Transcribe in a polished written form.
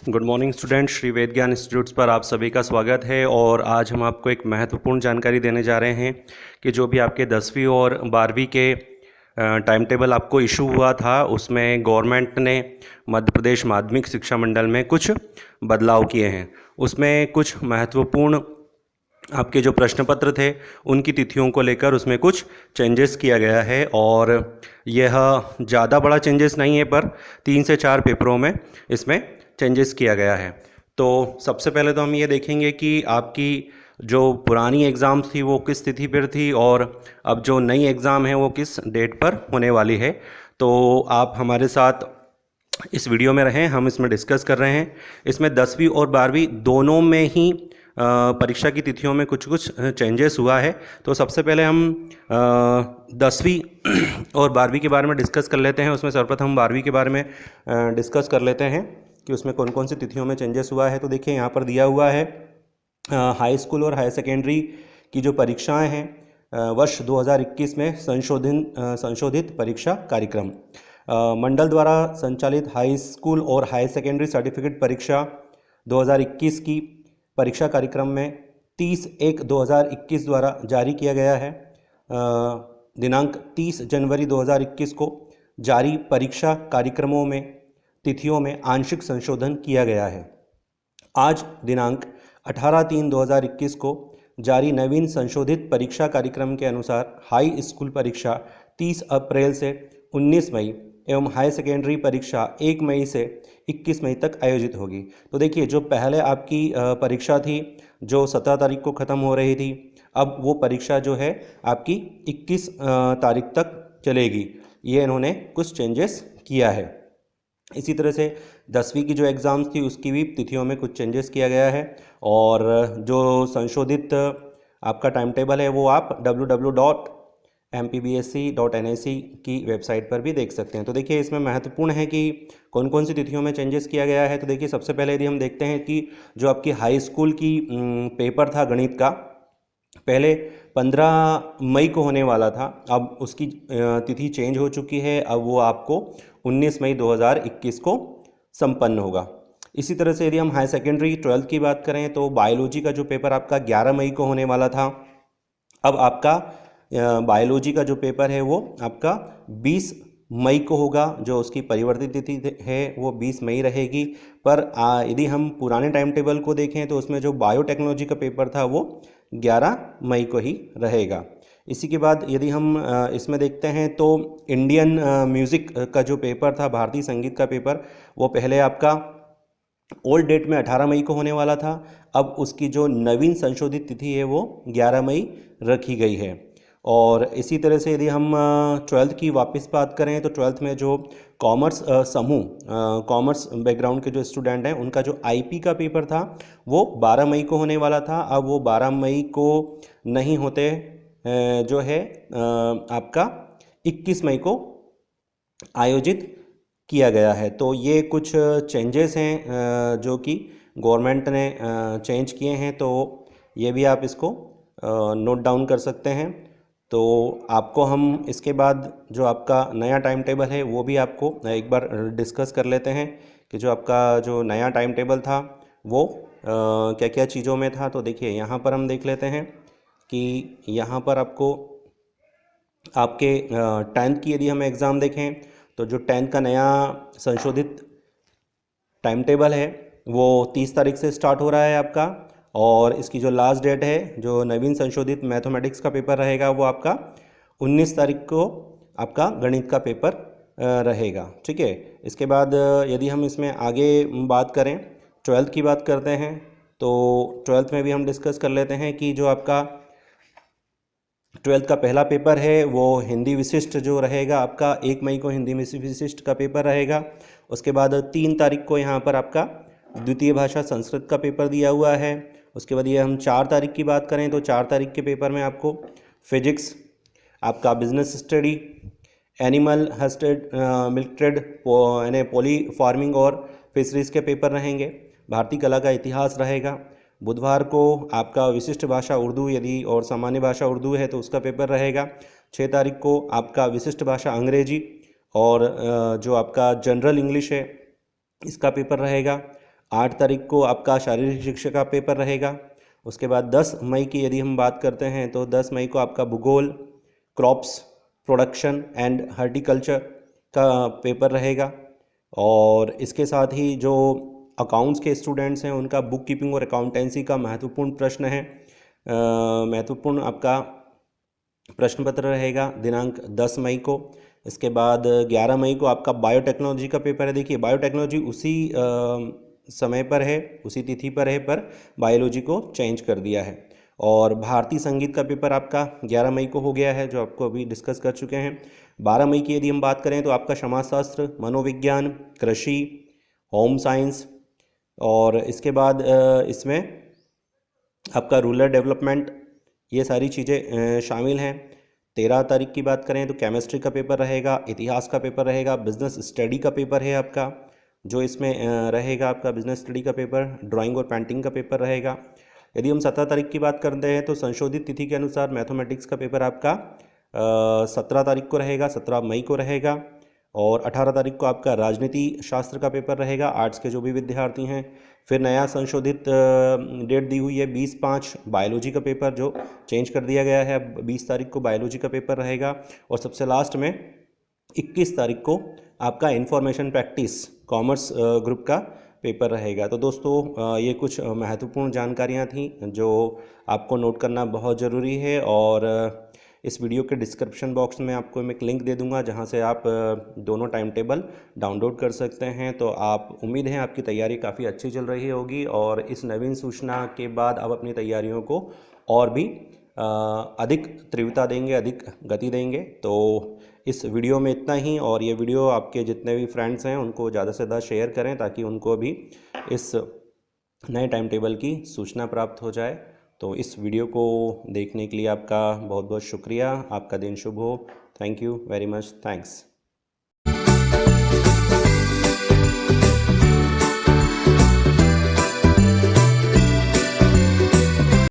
Good morning student, Shri वेद ज्ञान institutes पर आप सभी का स्वागत है। और आज हम आपको एक महत्वपूर्ण जानकारी देने जा रहे हैं कि जो भी आपके 10वीं और 12वीं के टाइम टेबल आपको इशू हुआ था, उसमें गवर्नमेंट ने मध्य प्रदेश माध्यमिक शिक्षा मंडल में कुछ बदलाव किए हैं। उसमें कुछ महत्वपूर्ण आपके जो प्रश्न पत्र थे उनकी तिथियों को लेकर उसमें कुछ चेंजेस किया गया है। और यह ज़्यादा बड़ा चेंजेस नहीं है, पर 3 से 4 पेपरों में इसमें चेंजेस किया गया है। तो सबसे पहले तो हम ये देखेंगे कि आपकी जो पुरानी एग्ज़ाम्स थी वो किस तिथि पर थी और अब जो नई एग्ज़ाम है वो किस डेट पर होने वाली है। तो आप हमारे साथ इस वीडियो में रहें, हम इसमें डिस्कस कर रहे हैं। इसमें 10वीं और 12वीं दोनों में ही परीक्षा की तिथियों में कुछ कुछ चेंजेस हुआ है। तो सबसे पहले हम 10वीं और 12वीं के बारे में डिस्कस कर लेते हैं। उसमें सर्वप्रथम हम 12वीं के बारे में डिस्कस कर लेते हैं कि उसमें कौन कौन सी तिथियों में चेंजेस हुआ है। तो देखिए यहाँ पर दिया हुआ है हाई स्कूल और हायर सेकेंडरी की जो परीक्षाएं हैं वर्ष 2021 में संशोधित परीक्षा कार्यक्रम। मंडल द्वारा संचालित हाई स्कूल और हायर सेकेंडरी सर्टिफिकेट परीक्षा 2021 की परीक्षा कार्यक्रम में 30/1/2021 द्वारा जारी किया गया है। दिनांक 30 जनवरी 2021 को जारी परीक्षा कार्यक्रमों में तिथियों में आंशिक संशोधन किया गया है। आज दिनांक 18/3/2021 को जारी नवीन संशोधित परीक्षा कार्यक्रम के अनुसार हाई स्कूल परीक्षा 30 अप्रैल से 19 मई एवं हाई सेकेंडरी परीक्षा 1 मई से 21 मई तक आयोजित होगी। तो देखिए, जो पहले आपकी परीक्षा थी जो 17 तारीख को ख़त्म हो रही थी, अब वो परीक्षा जो है आपकी 21 तारीख तक चलेगी। ये इन्होंने कुछ चेंजेस किया है। इसी तरह से 10वीं की जो एग्ज़ाम्स थी उसकी भी तिथियों में कुछ चेंजेस किया गया है। और जो संशोधित आपका टाइम टेबल है वो आप www.mpbsc.nic की वेबसाइट पर भी देख सकते हैं। तो देखिए, इसमें महत्वपूर्ण है कि कौन कौन सी तिथियों में चेंजेस किया गया है। तो देखिए, सबसे पहले यदि हम देखते हैं कि जो आपकी हाई स्कूल की पेपर था गणित का, पहले 15 मई को होने वाला था, अब उसकी तिथि चेंज हो चुकी है। अब वो आपको 19 मई 2021 को संपन्न होगा। इसी तरह से यदि हम हाई सेकेंडरी 12th की बात करें तो बायोलॉजी का जो पेपर आपका 11 मई को होने वाला था, अब आपका बायोलॉजी का जो पेपर है वो आपका 20 मई को होगा। जो उसकी परिवर्तित तिथि है वो 20 मई रहेगी। पर यदि हम पुराने टाइम टेबल को देखें तो उसमें जो बायोटेक्नोलॉजी का पेपर था वो 11 मई को ही रहेगा। इसी के बाद यदि हम इसमें देखते हैं तो इंडियन म्यूज़िक का जो पेपर था, भारतीय संगीत का पेपर, वो पहले आपका ओल्ड डेट में 18 मई को होने वाला था। अब उसकी जो नवीन संशोधित तिथि है वो 11 मई रखी गई है। और इसी तरह से यदि हम 12th की वापस बात करें तो 12th में जो कॉमर्स कॉमर्स बैकग्राउंड के जो स्टूडेंट हैं उनका जो आईपी का पेपर था वो 12 मई को होने वाला था। अब वो 12 मई को नहीं होते, जो है आपका 21 मई को आयोजित किया गया है। तो ये कुछ चेंजेस हैं जो कि गवर्नमेंट ने चेंज किए हैं। तो ये भी आप इसको नोट डाउन कर सकते हैं। तो आपको हम इसके बाद जो आपका नया टाइम टेबल है वो भी आपको एक बार डिस्कस कर लेते हैं कि जो आपका जो नया टाइम टेबल था वो क्या क्या चीज़ों में था। तो देखिए, यहाँ पर हम देख लेते हैं कि यहाँ पर आपको आपके 10th की यदि हम एग्ज़ाम देखें तो जो 10th का नया संशोधित टाइम टेबल है वो 30 तारीख से स्टार्ट हो रहा है आपका। और इसकी जो लास्ट डेट है, जो नवीन संशोधित मैथमेटिक्स का पेपर रहेगा, वो आपका 19 तारीख को आपका गणित का पेपर रहेगा। ठीक है। इसके बाद यदि हम इसमें आगे बात करें, 12th की बात करते हैं, तो 12th में भी हम डिस्कस कर लेते हैं कि जो आपका 12th का पहला पेपर है वो हिंदी विशिष्ट जो रहेगा आपका 1 मई को हिंदी विशिष्ट का पेपर रहेगा। उसके बाद 3 तारीख को यहाँ पर आपका द्वितीय भाषा संस्कृत का पेपर दिया हुआ है। उसके बाद ये हम 4 तारीख की बात करें तो 4 तारीख के पेपर में आपको फिजिक्स, आपका बिजनेस स्टडी, एनिमल हस्टेड मिल्क ट्रेड, यानी पोली फार्मिंग और फिशरीज़ के पेपर रहेंगे। भारतीय कला का इतिहास रहेगा। बुधवार को आपका विशिष्ट भाषा उर्दू यदि और सामान्य भाषा उर्दू है तो उसका पेपर रहेगा। 6 तारीख को आपका विशिष्ट भाषा अंग्रेजी और जो आपका जनरल इंग्लिश है इसका पेपर रहेगा। 8 तारीख को आपका शारीरिक शिक्षा का पेपर रहेगा। उसके बाद 10 मई की यदि हम बात करते हैं तो 10 मई को आपका भूगोल, क्रॉप्स प्रोडक्शन एंड हॉर्टिकल्चर का पेपर रहेगा। और इसके साथ ही जो अकाउंट्स के स्टूडेंट्स हैं उनका बुक कीपिंग और अकाउंटेंसी का महत्वपूर्ण प्रश्न है, महत्वपूर्ण आपका प्रश्न पत्र रहेगा दिनांक 10 मई को। इसके बाद 11 मई को आपका बायोटेक्नोलॉजी का पेपर है। देखिए बायोटेक्नोलॉजी उसी समय पर है, उसी तिथि पर है, पर बायोलॉजी को चेंज कर दिया है। और भारतीय संगीत का पेपर आपका 11 मई को हो गया है, जो आपको अभी डिस्कस कर चुके हैं। 12 मई की यदि हम बात करें तो आपका समाजशास्त्र, मनोविज्ञान, कृषि, होम साइंस, और इसके बाद इसमें आपका रूरल डेवलपमेंट, ये सारी चीज़ें शामिल हैं। 13 तारीख की बात करें तो केमिस्ट्री का पेपर रहेगा, इतिहास का पेपर रहेगा, बिजनेस स्टडी का पेपर है आपका, जो इसमें रहेगा आपका बिजनेस स्टडी का पेपर, ड्राइंग और पेंटिंग का पेपर रहेगा। यदि हम 17 तारीख की बात करते हैं तो संशोधित तिथि के अनुसार मैथमेटिक्स का पेपर आपका 17 तारीख को रहेगा, 17 मई को रहेगा। और 18 तारीख को आपका राजनीति शास्त्र का पेपर रहेगा, आर्ट्स के जो भी विद्यार्थी हैं। फिर नया संशोधित डेट दी हुई है 20/5 बायोलॉजी का पेपर, जो चेंज कर दिया गया है, अब 20 तारीख को बायोलॉजी का पेपर रहेगा। और सबसे लास्ट में 21 तारीख को आपका इंफॉर्मेशन प्रैक्टिस कॉमर्स ग्रुप का पेपर रहेगा। तो दोस्तों ये कुछ महत्वपूर्ण जानकारियाँ थीं जो आपको नोट करना बहुत ज़रूरी है। और इस वीडियो के डिस्क्रिप्शन बॉक्स में आपको मैं एक लिंक दे दूंगा जहां से आप दोनों टाइम टेबल डाउनलोड कर सकते हैं। तो आप, उम्मीद है आपकी तैयारी काफ़ी अच्छी चल रही होगी और इस नवीन सूचना के बाद आप अपनी तैयारियों को और भी अधिक तीव्रता देंगे, अधिक गति देंगे। तो इस वीडियो में इतना ही, और ये वीडियो आपके जितने भी फ्रेंड्स हैं उनको ज़्यादा से ज़्यादा शेयर करें ताकि उनको भी इस नए टाइम टेबल की सूचना प्राप्त हो जाए। तो इस वीडियो को देखने के लिए आपका बहुत बहुत शुक्रिया। आपका दिन शुभ हो। Thank you very much. Thanks.